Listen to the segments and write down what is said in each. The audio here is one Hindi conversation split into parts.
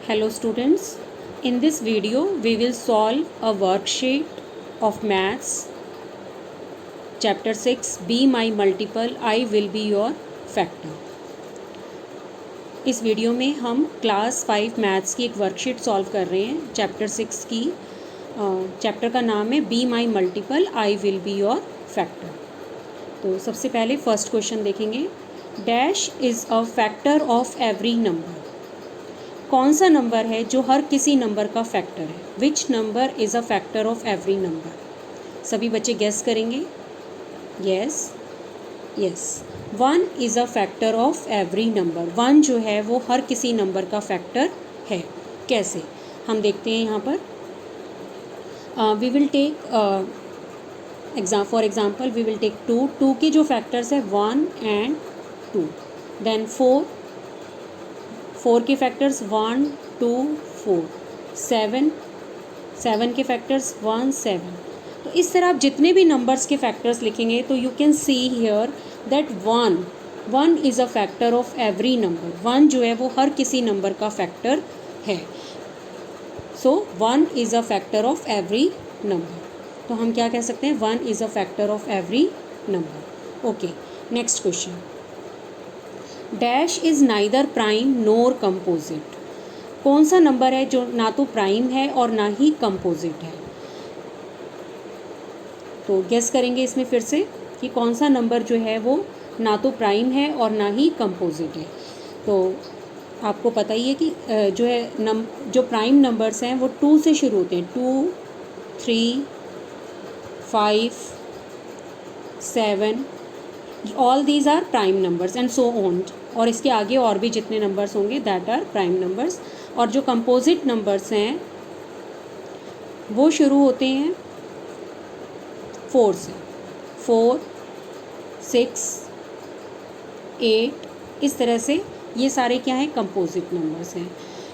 Hello students, in this video we will solve a worksheet of maths chapter 6 be my multiple I will be your factor। इस वीडियो में हम क्लास 5 मैथ्स की एक वर्कशीट सॉल्व कर रहे हैं चैप्टर 6 की। चैप्टर का नाम है be my multiple I will be your factor. तो सबसे पहले फर्स्ट क्वेश्चन देखेंगे। Dash is a factor of every number. कौन सा नंबर है जो हर किसी नंबर का फैक्टर है? Which number is a factor of every number? सभी बच्चे गेस करेंगे। Yes yes, 1 is a factor of every number. 1 जो है वो हर किसी नंबर का फैक्टर है। कैसे हम देखते हैं यहाँ पर। We will take for example we will take 2 के जो फैक्टर्स है 1 एंड 2। देन 4 के फैक्टर्स 1 2 4। 7 के फैक्टर्स 1 7। तो इस तरह आप जितने भी नंबर्स के फैक्टर्स लिखेंगे तो you can see here that 1 is a factor of every number. 1 जो है वो हर किसी नंबर का फैक्टर है। सो 1 is a factor of every number. तो हम क्या कह सकते हैं? 1 is a factor of every number. Okay, next question. Dash is neither prime nor composite. कौन सा नंबर है जो ना तो प्राइम है और ना ही कंपोजिट है? तो गेस करेंगे इसमें फिर से कि कौन सा नंबर जो है वो ना तो प्राइम है और ना ही कंपोजिट है। तो आपको पता ही है कि जो प्राइम नंबर्स हैं वो 2 से शुरू होते हैं। 2 3 5 7 all these are prime numbers and so on. और इसके आगे और भी जितने नंबर्स होंगे दैट आर प्राइम नंबर्स। और जो कंपोजिट नंबर्स हैं वो शुरू होते हैं 4 से। 4 6 8 इस तरह से ये सारे क्या हैं? कंपोजिट नंबर्स हैं।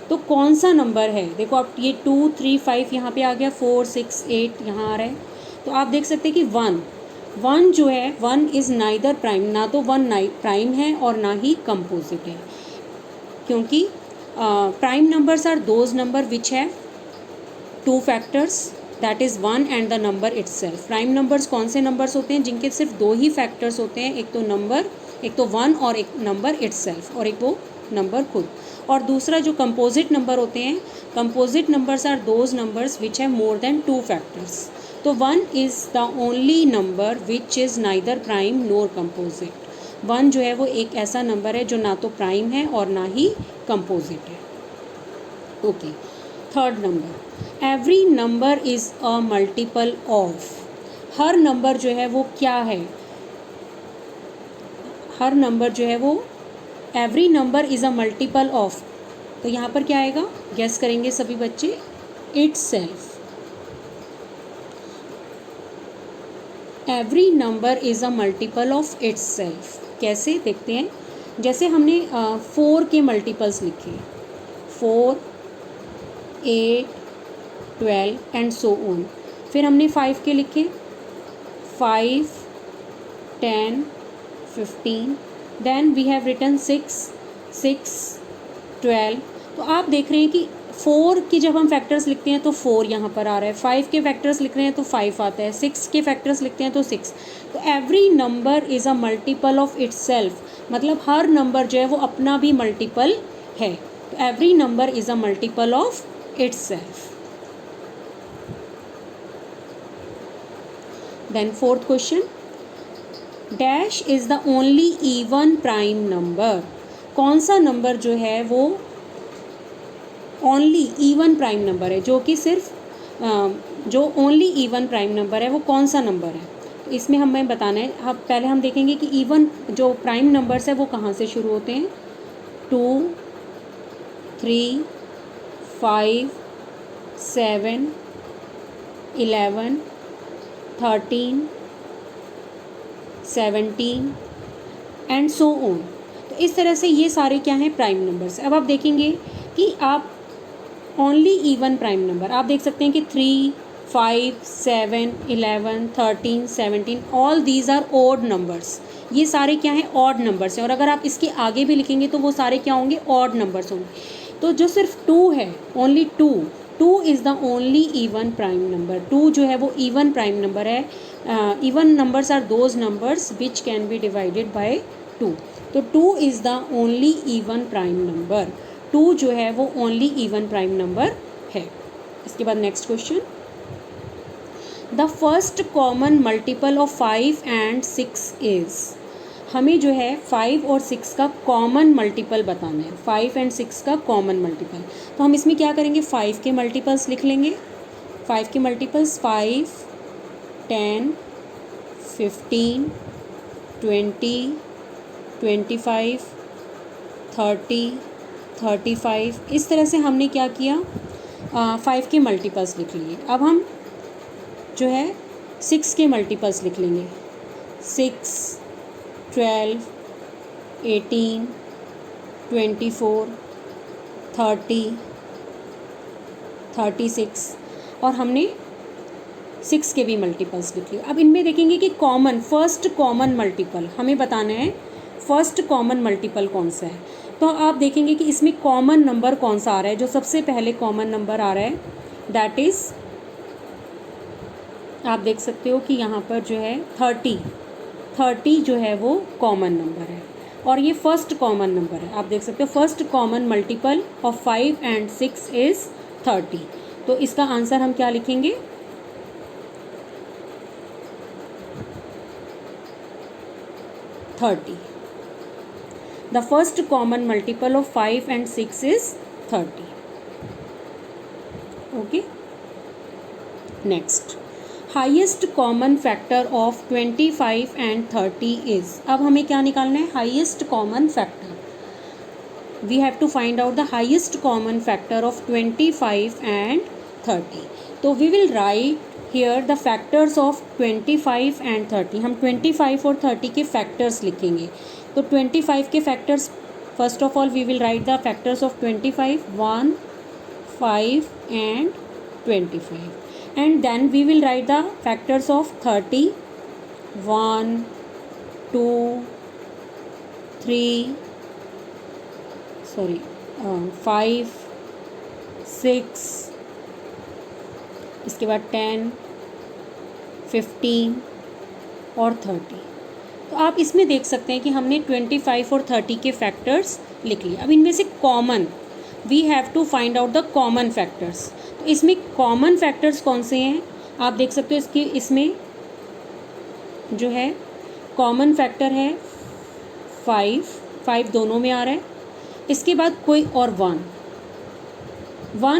तो कौन सा नंबर है? देखो आप ये 2 3 5 यहाँ पे आ गया, 4 6 8 यहाँ आ रहा है। तो आप देख सकते हैं कि 1 जो है 1 इज़ नाइदर प्राइम। ना तो 1 प्राइम है और ना ही कंपोजिट है, क्योंकि prime numbers are those number which have 2 factors that is 1 and the number itself. Prime numbers कौन से नंबर्स होते हैं जिनके सिर्फ 2 ही फैक्टर्स होते हैं? एक तो 1 और एक नंबर इटसेल्फ, और एक वो नंबर खुद। और दूसरा जो कंपोजिट नंबर होते हैं, composite numbers are those numbers which have more than 2 factors. तो 1 is the only number which is neither prime nor composite. 1 जो है वो एक ऐसा नंबर है जो ना तो प्राइम है और ना ही कंपोजिट है। Okay, third number. Every number is a multiple of. Her number जो है वो क्या है? हर नंबर जो है वो every number is a multiple of. तो यहाँ पर क्या आएगा? गेस करेंगे सभी बच्चे। Itself. Every number is a multiple of itself. कैसे देखते हैं? जैसे हमने 4 के मल्टीपल्स लिखे, 4 8 12 एंड सो ऑन। फिर हमने 5 के लिखे, 5 10 15। Then we have written 6 12। तो आप देख रहे हैं कि 4 की जब हम फैक्टर्स लिखते हैं तो 4 यहाँ पर आ रहा है, 5 के फैक्टर्स लिख रहे हैं तो 5 आता है, 6 के फैक्टर्स लिखते हैं तो 6। तो every number is a multiple of itself, मतलब हर नंबर जो है वो अपना भी मल्टीपल है। तो every number is a multiple of itself. Then fourth question. Dash is the only even prime number. कौन सा नंबर जो है वो ओनली इवन प्राइम नंबर है, जो कि सिर्फ जो ओनली इवन प्राइम नंबर है वो कौन सा नंबर है? तो इसमें हमें बताना है। पहले हम देखेंगे कि इवन जो प्राइम नंबर्स है वो कहाँ से शुरू होते हैं। 2 3 5 7 11 13 17 एंड सो ऑन। तो इस तरह से ये सारे क्या हैं? Prime numbers. अब आप देखेंगे कि आप ओनली इवन प्राइम नंबर आप देख सकते हैं कि 3 5 7 11 13 17 all these are odd numbers. ये सारे क्या हैं? ऑड नंबर्स हैं। और अगर आप इसके आगे भी लिखेंगे तो वो सारे क्या होंगे? ऑड नंबर्स होंगे। तो जो सिर्फ 2 है, only 2 is the only even prime number. 2 जो है वो इवन प्राइम नंबर है। Even numbers are those numbers which can be divided by 2। तो 2 is the only even prime number. 2 जो है वो ओनली इवन प्राइम नंबर है। इसके बाद next question, the first common multiple of 5 and 6 is. हमें जो है 5 और 6 का कॉमन मल्टीपल बताना है। 5 एंड 6 का कॉमन मल्टीपल, तो हम इसमें क्या करेंगे, 5 के मल्टीपल्स लिख लेंगे। 5 के मल्टीपल्स 5, 10, 15, 20, 25, 30, 35। इस तरह से हमने क्या किया, 5 के मल्टीपल्स लिख लिए। अब हम जो है 6 के मल्टीपल्स लिख लेंगे। 6, 12, 18, 24, 30, 36 और हमने 6 के भी मल्टीपल्स लिख लिए। अब इनमें देखेंगे कि कॉमन, फर्स्ट कॉमन मल्टीपल हमें बताना है। फर्स्ट कॉमन मल्टीपल कौन सा है, तो आप देखेंगे कि इसमें कॉमन नंबर कौन सा आ रहा है। जो सबसे पहले कॉमन नंबर आ रहा है दैट इज़, आप देख सकते हो कि यहाँ पर जो है 30 जो है वो कॉमन नंबर है और ये फर्स्ट कॉमन नंबर है। आप देख सकते हो first common multiple of 5 and 6 is 30। तो इसका आंसर हम क्या लिखेंगे, 30। The first common multiple of 5 and 6 is 30। Okay, next, highest common factor of 25 and 30 is. अब हमें क्या निकालना है, highest common factor. We have to find out the highest common factor of 25 and 30। तो we will write here the factors of 25 and 30। हम 25 और 30 के फैक्टर्स लिखेंगे। तो 25 के factors, first of all we will write the factors of 25, 1, 5 and 25। And then we will write the factors of 30, 1, 2, 3, 5, 6, इसके बाद 10, 15 और 30। तो आप इसमें देख सकते हैं कि हमने 25 और 30 के फैक्टर्स लिख लिए। अब इनमें से common, we have to find out the common factors. तो इसमें कॉमन फैक्टर्स कौन से हैं, आप देख सकते हो इसमें जो है कॉमन फैक्टर है 5 दोनों में आ रहा है। इसके बाद कोई और 1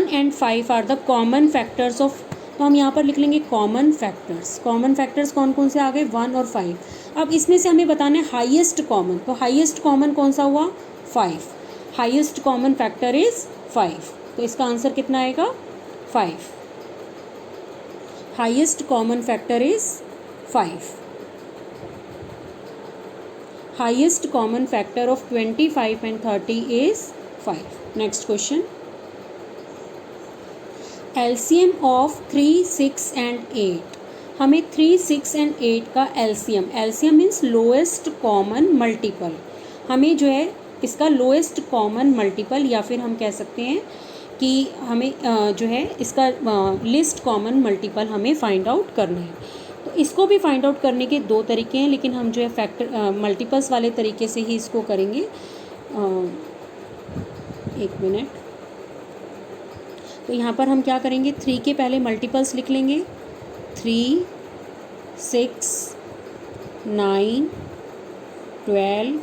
and 5 are the common factors of. तो हम यहाँ पर लिख लेंगे कॉमन फैक्टर्स। कॉमन फैक्टर्स कौन कौन से आ गए, 1 और 5। अब इसमें से हमें बताना है हाईएस्ट कॉमन। तो हाईएस्ट कॉमन कौन सा हुआ, 5। Highest common factor is 5। तो इसका आंसर कितना आएगा, 5। Highest common factor is 5। Highest common factor of 25 and 30 is 5। Next question, LCM of 3, 6 and 8। हमें 3, 6 एंड 8 का LCM, LCM means lowest common multiple, हमें जो है इसका लोएस्ट कॉमन मल्टीपल या फिर हम कह सकते हैं कि हमें जो है इसका लिस्ट कॉमन मल्टीपल हमें फाइंड आउट करना है। तो इसको भी फाइंड आउट करने के 2 तरीके हैं, लेकिन हम जो है फैक्टर मल्टीपल्स वाले तरीके से ही इसको करेंगे। एक मिनट। तो यहाँ पर हम क्या करेंगे, 3 के पहले मल्टीपल्स लिख लेंगे। 3, 6, 9, 12,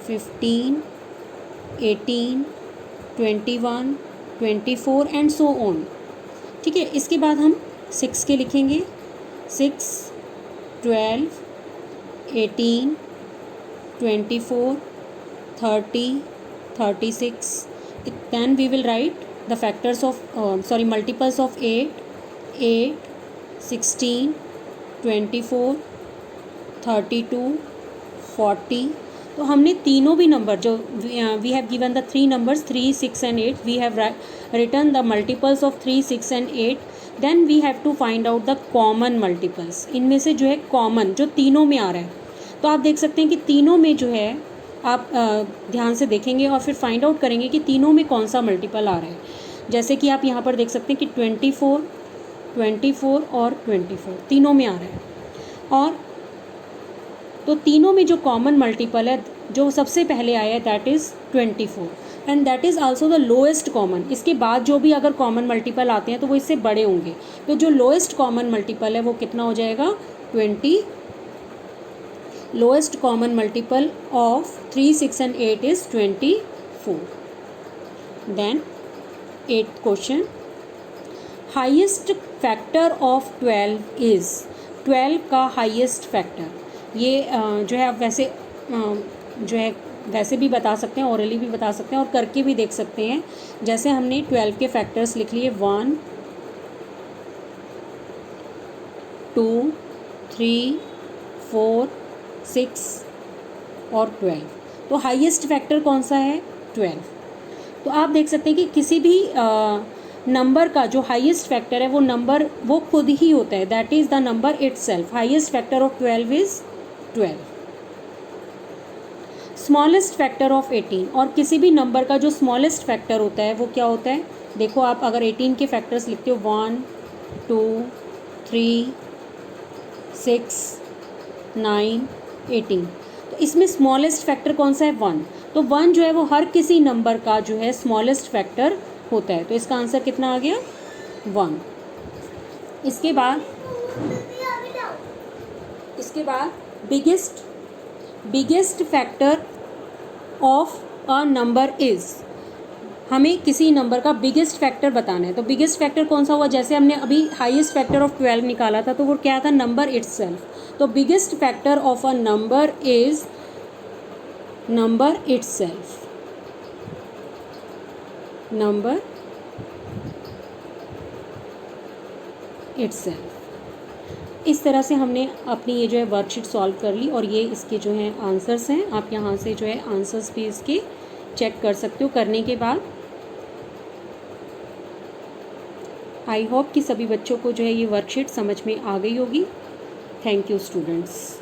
15, 18, 21, 24 एंड सो ऑन। ठीक है, इसके बाद हम 6 के लिखेंगे। 6, 12, 18, 24, 30, 36। Then we will write the factors of multiples of 8, 16, 24, 32, 40। तो हमने तीनों भी नंबर जो we have given the 3 numbers 3, 6 and 8, we have written the multiples of 3, 6 and 8। Then we have to find out the common multiples. इनमें से जो है कॉमन जो तीनों में आ रहा है, तो आप देख सकते हैं कि तीनों में जो है आप ध्यान से देखेंगे और फिर फाइंड आउट करेंगे कि तीनों में कौन सा मल्टीपल आ रहा है। जैसे कि आप यहाँ पर देख सकते हैं कि 24, 24 और 24 तीनों में आ रहा है। और तो तीनों में जो कॉमन मल्टीपल है, जो सबसे पहले आया है, that is 24 and that is also the lowest common. इसके बाद जो भी अगर कॉमन मल्टीपल आते हैं तो वो इससे बड़े होंगे। तो जो लोएस्ट कॉमन मल्टीपल है वो कितना हो जाएगा, 20। Lowest common multiple of 3, 6 and 8 is 24। Then 8th question, highest factor of 12 is. 12 का हाइएस्ट फैक्टर, ये जो है आप वैसे जो है वैसे भी बता सकते हैं, ओरली भी बता सकते हैं और करके भी देख सकते हैं। जैसे हमने 12 के फैक्टर्स लिख लिए 1, 2, 3, 4, 6 और 12। तो हाईएस्ट फैक्टर कौन सा है, 12। तो आप देख सकते हैं कि किसी भी नंबर का जो हाईएस्ट फैक्टर है वो नंबर वो खुद ही होता है, that is the number itself. Highest factor of 12 is 12। Smallest factor of 18, और किसी भी नंबर का जो स्मॉलेस्ट फैक्टर होता है वो क्या होता है। देखो आप अगर 18 के फैक्टर्स लिखते हो 1, 2, 3, 6, 9, 18, तो इसमें स्मॉलेस्ट फैक्टर कौन सा है, 1। तो 1 जो है वो हर किसी नंबर का जो है स्मॉलेस्ट फैक्टर होता है। तो इसका आंसर कितना आ गया, 1। इसके बाद biggest factor of a number is. हमें किसी नंबर का बिगेस्ट फैक्टर बताना है। तो बिगेस्ट फैक्टर कौन सा हुआ, जैसे हमने अभी हाईएस्ट फैक्टर ऑफ 12 निकाला था तो वो क्या था, नंबर इटसेल्फ। तो biggest factor of a number is number itself. Number itself. इस तरह से हमने अपनी ये जो है वर्कशीट सॉल्व कर ली और ये इसके जो हैं आंसर्स हैं। आप यहाँ से जो है आंसर्स भी इसके चेक कर सकते हो। करने के बाद आई होप कि सभी बच्चों को जो है ये वर्कशीट समझ में आ गई होगी। Thank you students.